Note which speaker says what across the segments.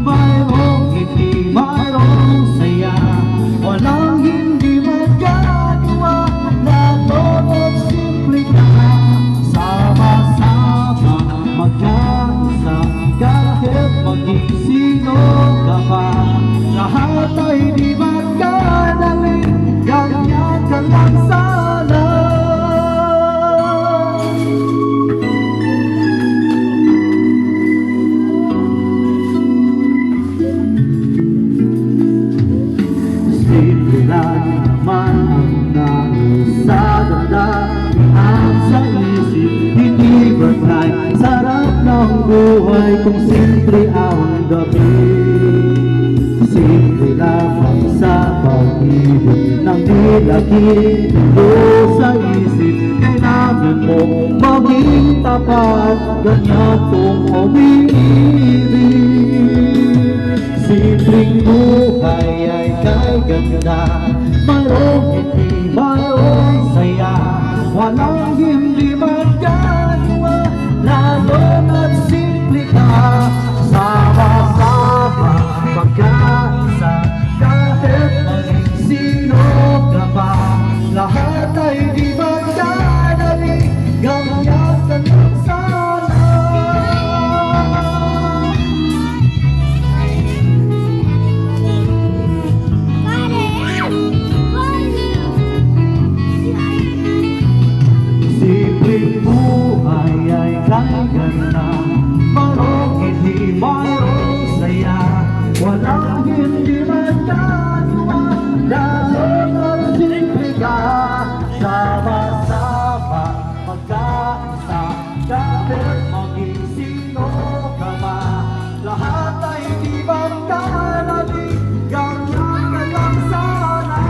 Speaker 1: mayroong ngiti, mayroong saya. Walang hindi magagawa, lalo't at simple ka. Sama-sama mag-isa, kahit maging sino ka pa. Lahat ay di magkadali, ganyan ka lang sana. Simple lang naman ang nasa damdamin sa isip, hindi batay. Sarap ng buhay kung simple ang dapat. Simple lamang sa pag-ibig ng nilagay mo sa isip. Kailangan mo maging tapat, ganyan kung umiibig. Simpleng buhay ay kay ganda, mayroong ngiti, mayroong saya. Walang hindi magagawa, lalo na't simple ka. Sama-sama pagkaisa, kahit maging sino ka pa. Lahat ay di magdadali, ganyan ka lang sana. Simpleng buhay ay kaganda, mayroong ngiti, mayroong saya. Walang hindi magagawa, lalo na't simple ka. Sama-sama magkaisa, kahit maging sino ka pa. Lahat ay di magdadali, ganyan ka lang sana.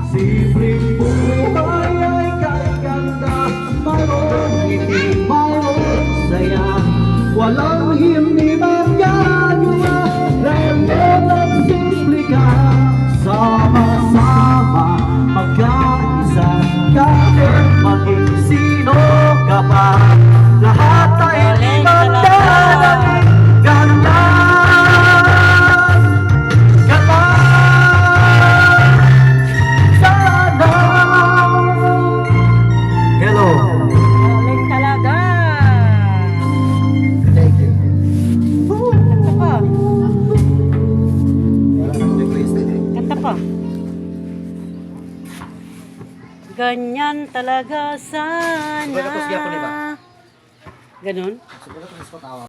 Speaker 1: Simpleng buhay ay kaganda, mayroong ngiti, mayroong saya. Walang hindi magagawa, lalo na't simple ka. Sama-sama magkaisa, kahit maging sino ka pa. Lahat ay di magdadali, ganyan ka lang sana. Hello.
Speaker 2: Galing talaga.
Speaker 1: Thank you.
Speaker 2: Kanta pa.
Speaker 1: Wala kang request eh.
Speaker 2: Kanta pa. Ganyan talaga sana.
Speaker 1: Ganun?
Speaker 2: Ganon?
Speaker 1: Siguro ito mas patawa.